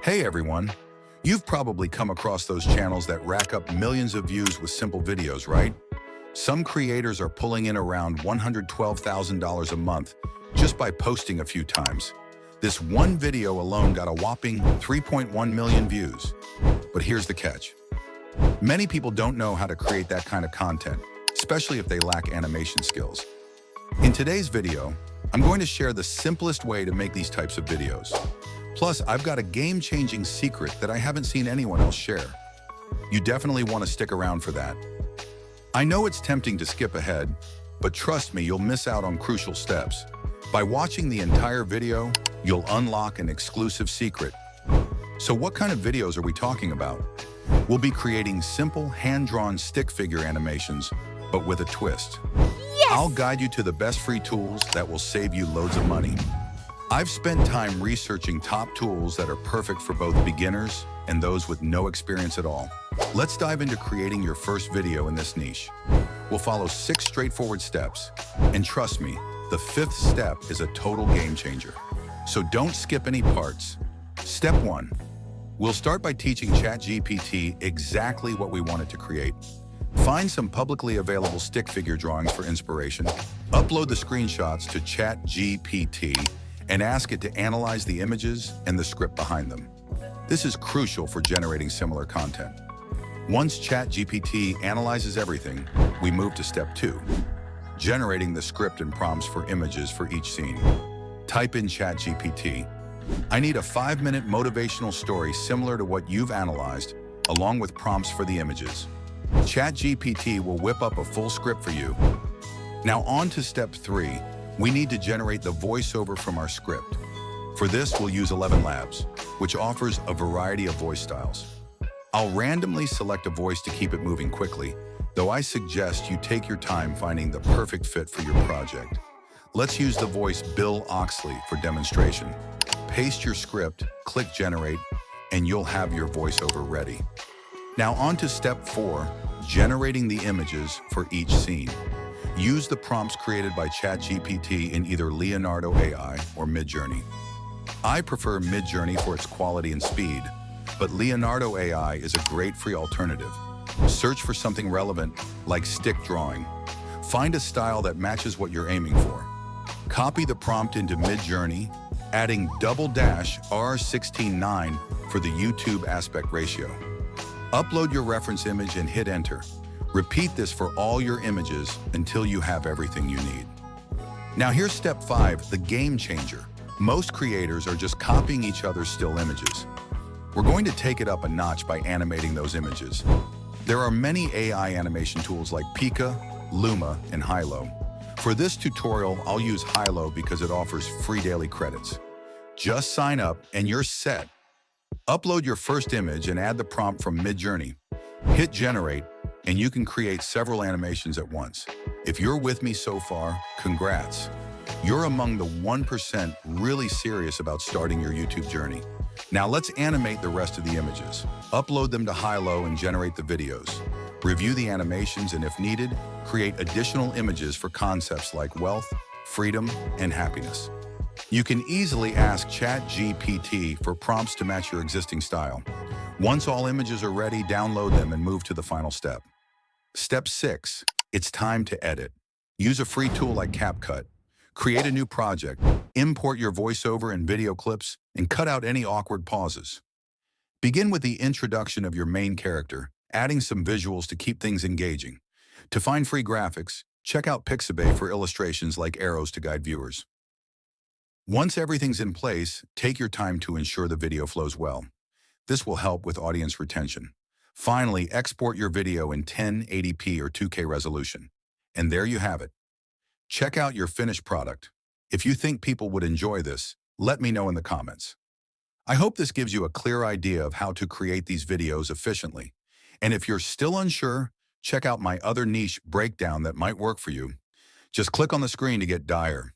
Hey everyone! You've probably come across those channels that rack up millions of views with simple videos, right? Some creators are pulling in around $112,000 a month just by posting a few times. This one video alone got a whopping 3.1 million views. But here's the catch. Many people don't know how to create that kind of content, especially if they lack animation skills. In today's video, I'm going to share the simplest way to make these types of videos. Plus, I've got a game-changing secret that I haven't seen anyone else share. You definitely want to stick around for that. I know it's tempting to skip ahead, but trust me, you'll miss out on crucial steps. By watching the entire video, you'll unlock an exclusive secret. So what kind of videos are we talking about? We'll be creating simple, hand-drawn stick figure animations, but with a twist. Yes! I'll guide you to the best free tools that will save you loads of money. I've spent time researching top tools that are perfect for both beginners and those with no experience at all. Let's dive into creating your first video in this niche. We'll follow 6 straightforward steps, and trust me, the 5th step is a total game changer. So don't skip any parts. Step 1. We'll start by teaching ChatGPT exactly what we want it to create. Find some publicly available stick figure drawings for inspiration. Upload the screenshots to ChatGPT and ask it to analyze the images and the script behind them. This is crucial for generating similar content. Once ChatGPT analyzes everything, we move to step 2, generating the script and prompts for images for each scene. Type in ChatGPT, "I need a 5-minute motivational story similar to what you've analyzed, along with prompts for the images." ChatGPT will whip up a full script for you. Now on to step 3. We need to generate the voiceover from our script. For this, we'll use 11 Labs, which offers a variety of voice styles. I'll randomly select a voice to keep it moving quickly, though I suggest you take your time finding the perfect fit for your project. Let's use the voice Bill Oxley for demonstration. Paste your script, click Generate, and you'll have your voiceover ready. Now on to step 4, generating the images for each scene. Use the prompts created by ChatGPT in either Leonardo AI or MidJourney. I prefer MidJourney for its quality and speed, but Leonardo AI is a great free alternative. Search for something relevant, like stick drawing. Find a style that matches what you're aiming for. Copy the prompt into MidJourney, adding ~R169 for the YouTube aspect ratio. Upload your reference image and hit enter. Repeat this for all your images until you have everything you need. Now here's step 5, the game changer. Most creators are just copying each other's still images. We're going to take it up a notch by animating those images. There are many AI animation tools like Pika, Luma, and Hilo. For this tutorial, I'll use Hilo because it offers free daily credits. Just sign up and you're set. Upload your first image and add the prompt from MidJourney. Hit Generate, and you can create several animations at once. If you're with me so far, congrats. You're among the 1% really serious about starting your YouTube journey. Now let's animate the rest of the images. Upload them to Hilo and generate the videos. Review the animations and if needed, create additional images for concepts like wealth, freedom, and happiness. You can easily ask ChatGPT for prompts to match your existing style. Once all images are ready, download them and move to the final step. Step 6, it's time to edit. Use a free tool like CapCut. Create a new project, import your voiceover and video clips, and cut out any awkward pauses. Begin with the introduction of your main character, adding some visuals to keep things engaging. To find free graphics, check out Pixabay for illustrations like arrows to guide viewers. Once everything's in place, take your time to ensure the video flows well. This will help with audience retention. Finally, export your video in 1080p or 2K resolution. And there you have it. Check out your finished product. If you think people would enjoy this, let me know in the comments. I hope this gives you a clear idea of how to create these videos efficiently. And if you're still unsure, check out my other niche breakdown that might work for you. Just click on the screen to get dire.